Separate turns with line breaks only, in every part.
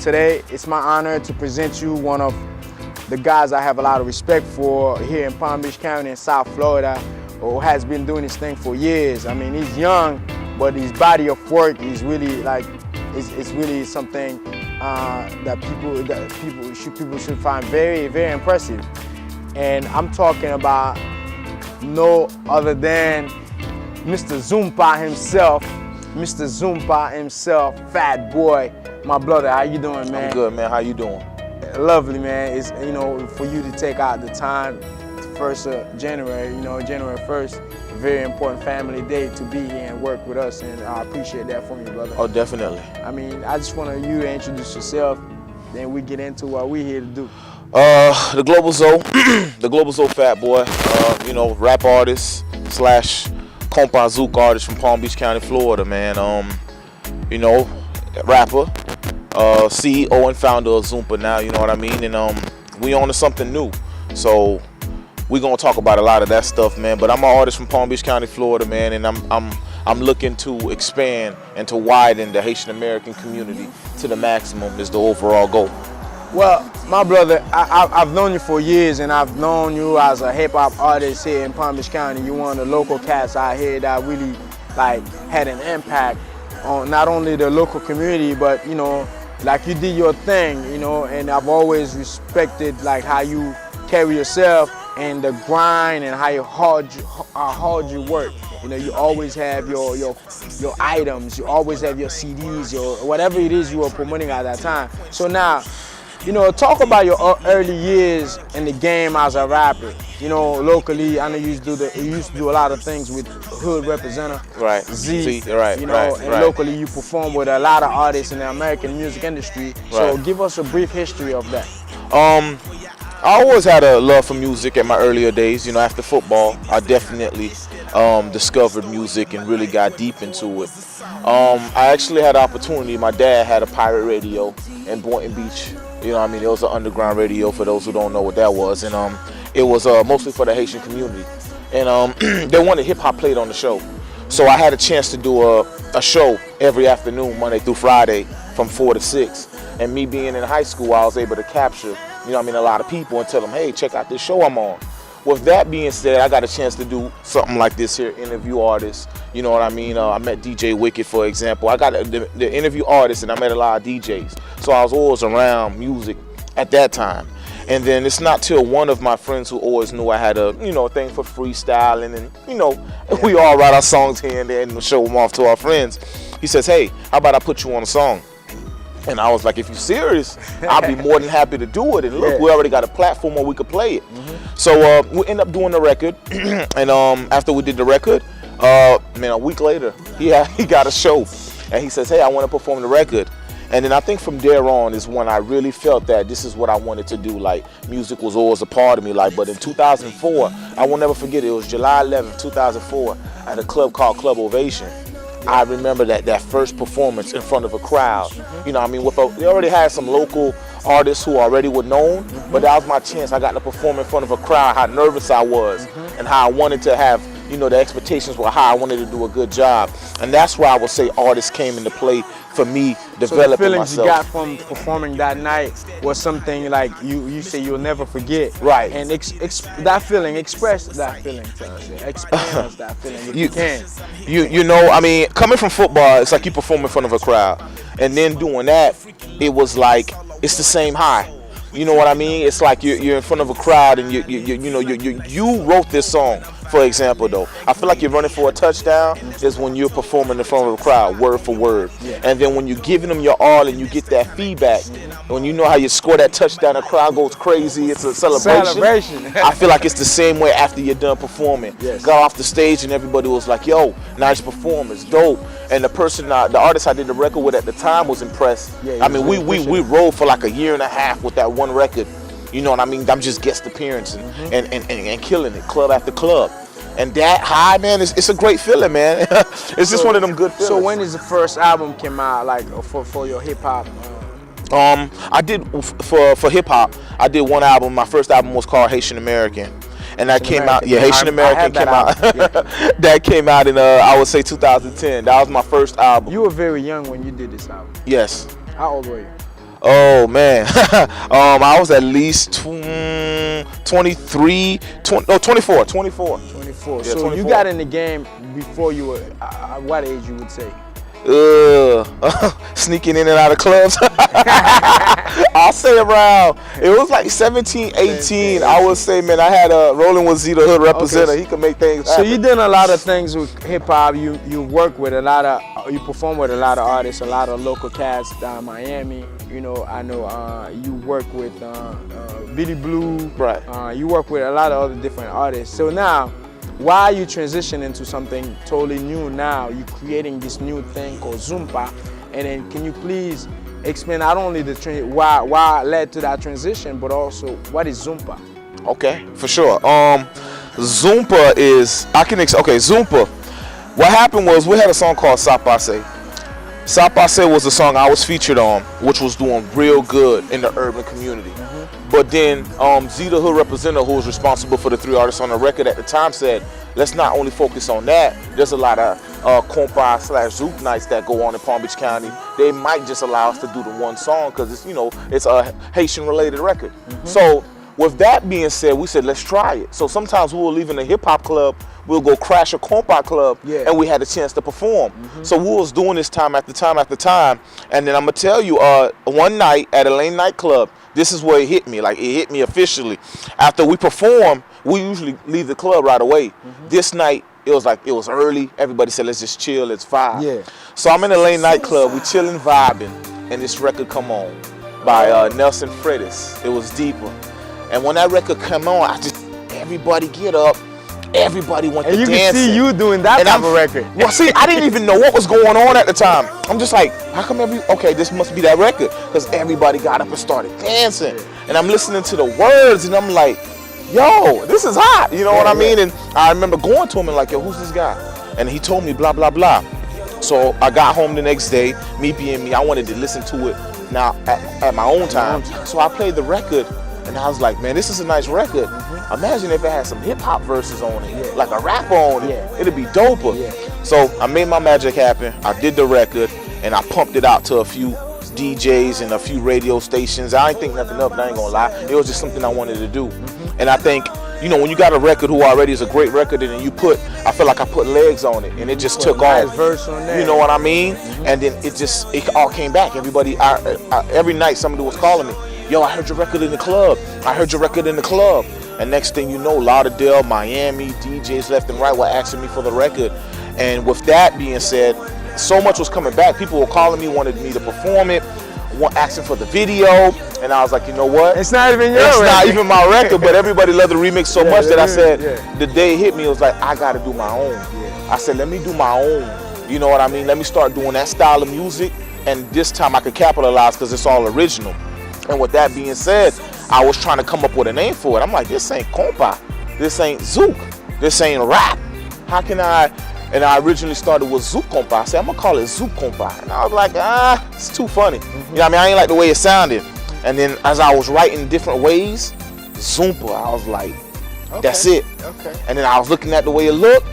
Today, it's my honor to present you one of the guys I have a lot of respect for here in Palm Beach County in South Florida, who has been doing this thing for years. I mean, he's young, but his body of work is really it's really something that people should find very, very impressive. And I'm talking about no other than Mr. Zoumpa himself, Fatboi. My brother, how you doing, man?
I'm good, man. How you doing?
Lovely, man. It's, for you to take out the time, the 1st of January, January 1st, a very important family day to be here and work with us, and I appreciate that from you, brother.
Oh, definitely.
I mean, I just want you to introduce yourself, then we get into what we're here to do.
The Global Fatboi, rap artist / compa zouk artist from Palm Beach County, Florida, man. Rapper, CEO and founder of Zoumpa now, you know what I mean? And we on to something new. So we're gonna talk about a lot of that stuff, man. But I'm an artist from Palm Beach County, Florida, man, and I'm looking to expand and to widen the Haitian American community to the maximum is the overall goal.
Well, my brother, I've known you for years, and I've known you as a hip-hop artist here in Palm Beach County. You're one of the local cats out here that really had an impact on not only the local community, but you did your thing, and I've always respected how you carry yourself and the grind and how hard you work. You always have your items, you always have your CDs, your whatever it is you were promoting at that time. So now, talk about your early years in the game as a rapper. Locally, I know you used to do a lot of things with Hood Representative,
right?
Z,
right,
and locally you perform with a lot of artists in the American music industry. So give us a brief history of that.
I always had a love for music at my earlier days. After football, I definitely discovered music and really got deep into it. I actually had the opportunity. My dad had a pirate radio in Boynton Beach. It was an underground radio for those who don't know what that was, and it was mostly for the Haitian community. And they wanted hip hop played on the show, so I had a chance to do a show every afternoon, Monday through Friday, from 4 to 6. And me being in high school, I was able to capture, a lot of people and tell them, hey, check out this show I'm on. With that being said, I got a chance to do something like this here, interview artists. You know what I mean? I met DJ Wicked, for example. I got the interview artists, and I met a lot of DJs. So I was always around music at that time. And then it's not till one of my friends who always knew I had a thing for freestyling, and we all write our songs here and there and show them off to our friends. He says, hey, how about I put you on a song? And I was like, if you're serious, I'll be more than happy to do it. And look, we already got a platform where we could play it. So we ended up doing the record. And after we did the record, a week later, he got a show. And he says, hey, I want to perform the record. And then I think from there on is when I really felt that this is what I wanted to do. Music was always a part of me. But in 2004, I will never forget it. It was July 11th, 2004, at a club called Club Ovation. I remember that first performance in front of a crowd. They already had some local artists who already were known, but that was my chance. I got to perform in front of a crowd, how nervous I was, and how I wanted to have, the expectations were how I wanted to do a good job. And that's where I would say artists came into play for me developing myself. So the feelings
you got from performing that night was something you say you'll never forget.
Right.
And express that feeling to us. Experience that feeling if you can.
Coming from football, it's like you perform in front of a crowd. And then doing that, it was like, it's the same high. You know what I mean? It's like you're in front of a crowd and you wrote this song. For example, though, I feel like you're running for a touchdown is when you're performing in front of a crowd, word for word. And then when you're giving them your all and you get that feedback, when you know how you score that touchdown, the crowd goes crazy, it's a celebration. I feel like it's the same way after you're done performing. Got off the stage and everybody was like, yo, nice performance, dope. And the artist I did the record with at the time was impressed. We rolled for like a year and a half with that one record. You know what I mean? I'm just guest appearance and killing it, club after club. And that high, man, it's a great feeling, man. It's just one of them good feelings.
So when is the first album came out, for your hip hop?
I did for hip hop. I did one album. My first album was called Haitian American, and that came out. Yeah, Haitian American came out. That came out in I would say 2010. That was my first album.
You were very young when you did this album.
Yes.
How old were you?
Oh man, I was at least 23, 24.
24.
Yeah,
So
24.
you got in the game before you were, what age you would say?
Sneaking in and out of clubs. I'll say around, it was like 17, 18. I would say, man, I had a rolling with Z, the hood representative.
Okay.
He could make things
So
happen.
you done a lot of things with hip hop. You work with a lot of, you perform with a lot of artists, a lot of local cats down Miami. You know, I know you work with Billy Blue.
Right.
You work with a lot of other different artists. So now, why are you transitioning to something totally new now? You're creating this new thing called Zoumpa. And then can you please explain not only the why led to that transition, but also what is Zoumpa?
Okay, for sure. Zoumpa is, Zoumpa. What happened was we had a song called Sapase. Sapase was a song I was featured on, which was doing real good in the urban community. But then Z, the hood representative, who was responsible for the 3 artists on the record at the time, said, let's not only focus on that. There's a lot of compa / zouk nights that go on in Palm Beach County. They might just allow us to do the one song because it's, you know, it's a Haitian related record. So with that being said, we said, let's try it. So sometimes we will leave in a hip hop club, we'll go crash a compa club, and we had a chance to perform. So we was doing this time after time after time. And then I'm gonna tell you, one night at a lane nightclub, this is where it hit me. Like, it hit me officially. After we perform, we usually leave the club right away. This night, it was like, it was early. Everybody said, let's just chill, let's vibe.
Yeah.
So I'm in a lane nightclub, we chilling, vibing, and this record come on by Nelson Freitas. It was Deeper. And when that record come on, everybody get up, everybody went to dancing.
And you can see you doing that type of record.
Well, see, I didn't even know what was going on at the time. I'm just like, how come okay, this must be that record, because everybody got up and started dancing. And I'm listening to the words, and I'm like, yo, this is hot, you know what I mean? And I remember going to him and like, yo, who's this guy? And he told me blah, blah, blah. So I got home the next day, me being me, I wanted to listen to it now at my own time. So I played the record, and I was like, man, this is a nice record. Imagine if it had some hip hop verses on it, like a rapper on it. It'd be doper. So I made my magic happen. I did the record, and I pumped it out to a few DJs and a few radio stations. I ain't think nothing of it, I ain't gonna lie. It was just something I wanted to do. And I think, you know, when you got a record who already is a great record, and then you I feel like I put legs on it, and it just took off.
Verse on there.
You know what I mean? And then it all came back. Everybody, every night somebody was calling me, yo, I heard your record in the club. I heard your record in the club. And next thing you know, Lauderdale, Miami, DJs left and right were asking me for the record. And with that being said, so much was coming back. People were calling me, wanted me to perform it, asking for the video. And I was like, you know what?
It's not even your
record. It's not even my record, but everybody loved the remix so much that I said, the day it hit me, it was like, I gotta do my own. I said, let me do my own. You know what I mean? Let me start doing that style of music. And this time I could capitalize because it's all original. And with that being said, I was trying to come up with a name for it. I'm like, this ain't compa, this ain't zouk, this ain't rap. How can I? And I originally started with zouk compa. I said, I'm gonna call it zouk compa. And I was like, it's too funny. You know what I mean? I ain't like the way it sounded. And then as I was writing different ways, Zoumpa, I was like, that's it. And then I was looking at the way it looked.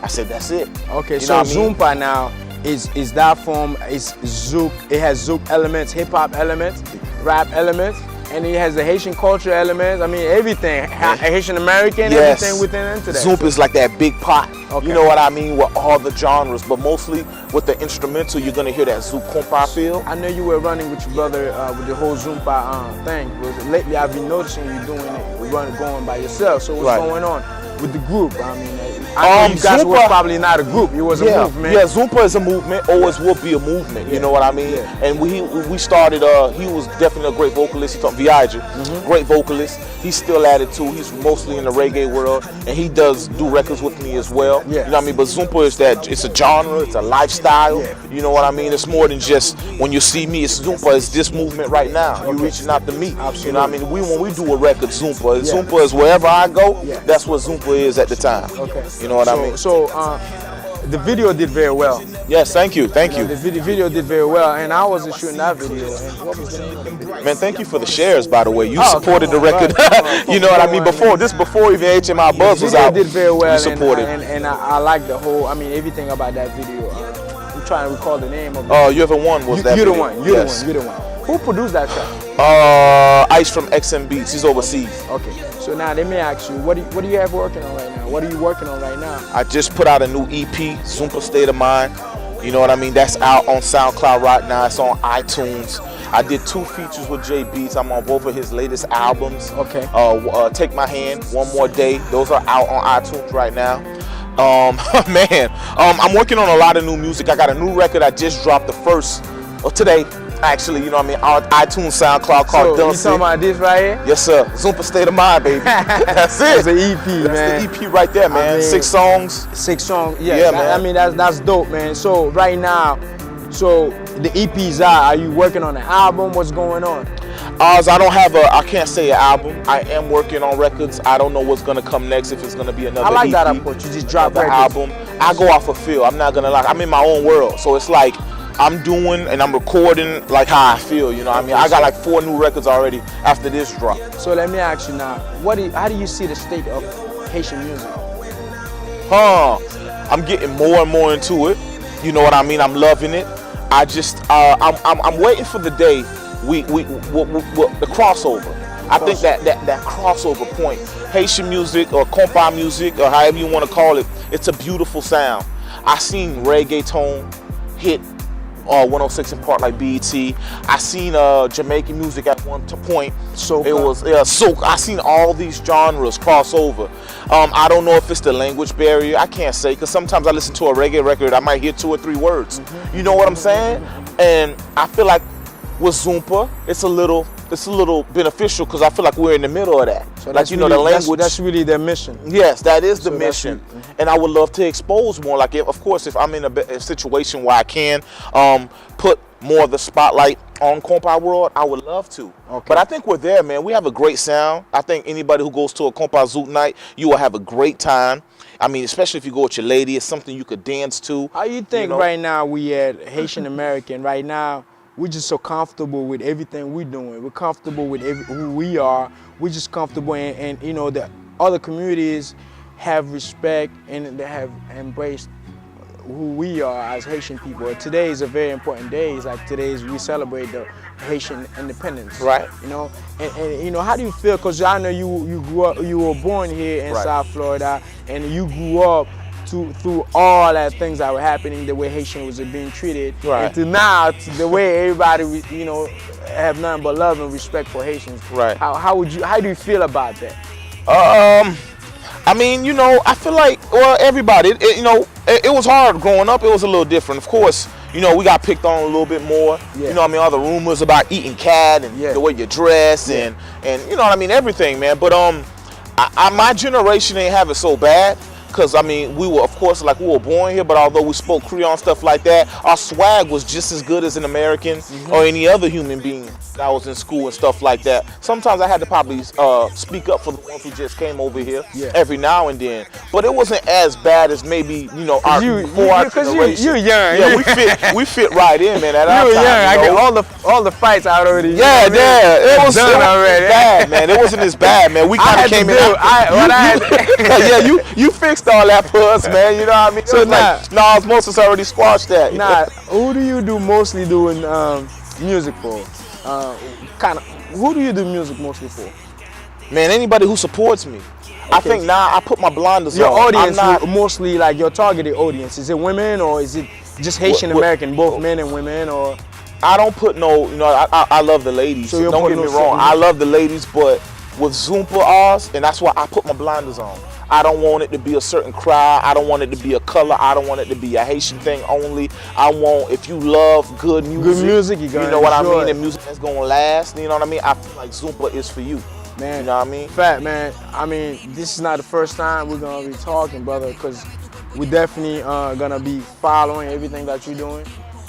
I said, that's it.
Okay,
you
so Zoumpa now is that form, is zouk, it has zouk elements, hip hop elements, rap elements, and it has the Haitian culture elements. I mean, everything, Haitian American, everything within into that.
Zoumpa is like that big pot. You know what I mean, with all the genres, but mostly with the instrumental, you're gonna hear that zouk compa feel.
I know you were running with your brother with the whole Zoumpa thing. Lately, I've been noticing you doing it, going by yourself. So what's going on with the group? I mean, I know you guys were probably not a group. It was a movement.
Yeah, Zoumpa is a movement. Always will be a movement. You know what I mean? And we started. He was definitely a great vocalist. He taught Viaja, great vocalist. He's still at it too. He's mostly in the reggae world, and he does do records with me as well. You know what I mean? But Zoumpa is that. It's a genre. It's a lifestyle. You know what I mean? It's more than just when you see me. It's Zoumpa. It's this movement right now. You're reaching out to me. You know what I mean? When we do a record, Zoumpa. Zoumpa is wherever I go. That's what Zoumpa is at the time. You know what I mean?
So the video did very well.
Yes, thank you.
The video did very well, and I wasn't shooting that video. And what was the name of the video?
Man, thank you for the shares, by the way. You supported the record. You know what I mean? Before even HMI Buzz was out.
The video did very well,
you supported.
And I like the whole. I mean, everything about that video. I'm trying to recall the name of it.
Oh, You Ever Won was that
You're
video.
the one. You're the one. Who produced that track?
Ice from XM Beats. He's overseas.
Okay. So now let me ask you, what do you have working on right now? What are you working on right now?
I just put out a new EP, Zoumpa State of Mind. You know what I mean? That's out on SoundCloud right now. It's on iTunes. I did 2 features with Jay Beats. I'm on both of his latest albums.
Okay.
Take My Hand, One More Day. Those are out on iTunes right now. Man, I'm working on a lot of new music. I got a new record I just dropped the first, or today, actually, you know what I mean, on iTunes, SoundCloud, called
So you talking about this right here?
Yes, sir. Zoumpa State of Mind, baby. That's it.
It's an EP, man.
That's the EP right there, man. I mean, 6 songs.
6 songs. Yeah,
yeah, man.
I mean, that's dope, man. So right now, so the EP's out. Are you working on an album? What's going on?
I can't say an album. I am working on records. I don't know what's gonna come next, if it's gonna be another
I like
EP,
that approach. You just drop
the album. I go off a feel. I'm not gonna lie. I'm in my own world. So it's like I'm doing and I'm recording like how I feel, you know what I mean? I got like 4 new records already after this drop.
So let me ask you now, how do you see the state of Haitian music?
I'm getting more and more into it. You know what I mean? I'm loving it. I just, I'm waiting for the day the crossover. I think that crossover point, Haitian music or compa music or however you want to call it, it's a beautiful sound. I seen reggaeton hit 106 and Park like BET. I seen Jamaican music at one point.
Soca.
It was soca. I seen all these genres cross over. I don't know if it's the language barrier. I can't say, because sometimes I listen to a reggae record, I might hear 2 or 3 words. Mm-hmm. You know what I'm saying? And I feel like with Zoumpa, it's a little beneficial, because I feel like we're in the middle of that.
So
like, you know, the language.
That's really their mission.
Yes, that is the mission. And I would love to expose more. Like, of course, if I'm in a situation where I can put more of the spotlight on compa world, I would love to. Okay. But I think we're there, man. We have a great sound. I think anybody who goes to a compa zoot night, you will have a great time. I mean, especially if you go with your lady, it's something you could dance to.
How you think right now we at Haitian American right now? We're just so comfortable with everything we're doing. We're comfortable with who we are. We're just comfortable, and you know, the other communities have respect and they have embraced who we are as Haitian people. Today is a very important day. It's like we celebrate the Haitian independence.
Right.
You know, and you know, how do you feel? Because I know you grew up, you were born here in South Florida, and you grew up through all that things that were happening, the way Haitians was being treated, and to now, to the way everybody, you know, have nothing but love and respect for Haitians.
Right.
How do you feel about that?
I mean, you know, I feel like, well, everybody, you know, it was hard growing up. It was a little different. Of course, you know, we got picked on a little bit more. Yeah. You know what I mean? All the rumors about eating cat and the way you dress and you know what I mean, everything, man. But my generation ain't have it so bad. Because, I mean, we were, of course, like, we were born here, but although we spoke Creole and stuff like that, our swag was just as good as an American or any other human being that was in school and stuff like that. Sometimes I had to probably speak up for the ones who just came over here every now and then. But it wasn't as bad as maybe, you know, our generation.
You're young.
Yeah, we fit right in, man. At our
you were
time,
young.
you know?
I get all the fights out already.
Yeah, it was
already.
Bad, man. It wasn't as bad, man. We kind of came in. Yeah, you fixed all that for us, man. You know what I mean?
So now,
like, Oz'mosis already squashed that.
Now, who do you mostly doing music for? Who do you do music mostly for?
Man, anybody who supports me. Okay. I think now I put my blinders on.
Your audience, mostly like your targeted audience, is it women or is it just Haitian American, both men and women, or?
I don't put no, you know, I love the ladies. So don't get me wrong. I love the ladies, but with Zoumpa Oz, and that's why I put my blinders on. I don't want it to be a certain crowd. I don't want it to be a color. I don't want it to be a Haitian thing only. I want, if you love good music,
you
know what I mean, and music that's gonna last, you know what I mean? I feel like Zoumpa is for you.
Man,
you know what I mean?
Fat, man, I mean, this is not the first time we're gonna be talking, brother, because we're definitely gonna be following everything that you're doing.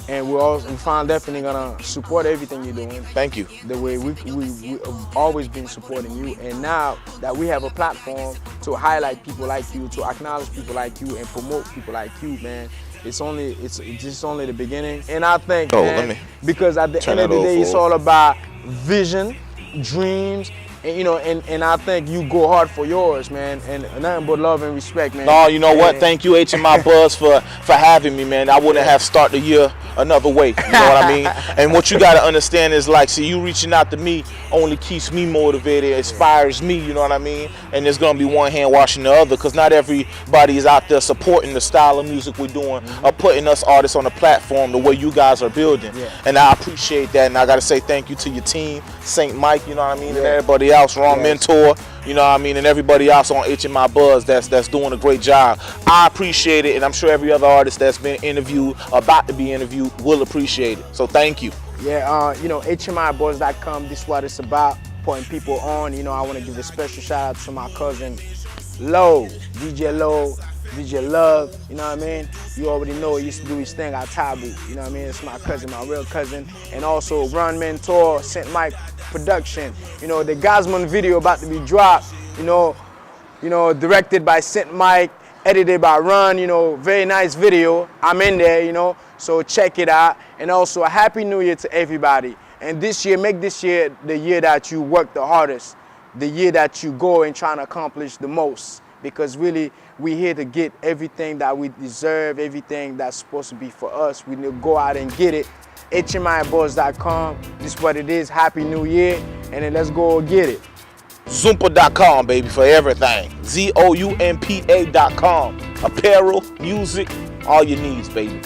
And we're definitely gonna support everything you're doing.
Thank you.
The way we have always been supporting you, and now that we have a platform to highlight people like you, to acknowledge people like you, and promote people like you, man, it's just only the beginning. And I think, man, because at the end of the day, it's all about vision, dreams, and I think you go hard for yours, man, and nothing but love and respect, man.
No, you know what? Thank you, HMI Buzz, for having me, man. I wouldn't have started the year another way. You know what I mean? And what you got to understand is, like, see, you reaching out to me only keeps me motivated, inspires me, you know what I mean? And there's going to be one hand washing the other, because not everybody is out there supporting the style of music we're doing, or putting us artists on the platform the way you guys are building. And I appreciate that, and I got to say thank you to your team, St. Mike, you know what I mean, and everybody else, Ron Mentor, you know what I mean, and everybody else on HMI Buzz that's doing a great job. I appreciate it, and I'm sure every other artist that's been interviewed, about to be interviewed, will appreciate it. So thank you.
Yeah, HMIBuzz.com, this is what it's about, putting people on. I want to give a special shout out to my cousin Low, DJ Love, you know what I mean? You already know he used to do his thing at Tabu, you know what I mean? It's my cousin, my real cousin. And also Ron Mentor, St. Mike Production. The Gosman video about to be dropped, directed by St. Mike, edited by Ron, very nice video. I'm in there, so check it out. And also a Happy New Year to everybody. And this year, make this year the year that you work the hardest, the year that you go and try to accomplish the most. Because really, we're here to get everything that we deserve, everything that's supposed to be for us. We need to go out and get it. HMIBuzz.com, this is what it is. Happy New Year, and then let's go get it.
Zoumpa.com, baby, for everything. ZOUMPA.com. Apparel, music, all your needs, baby.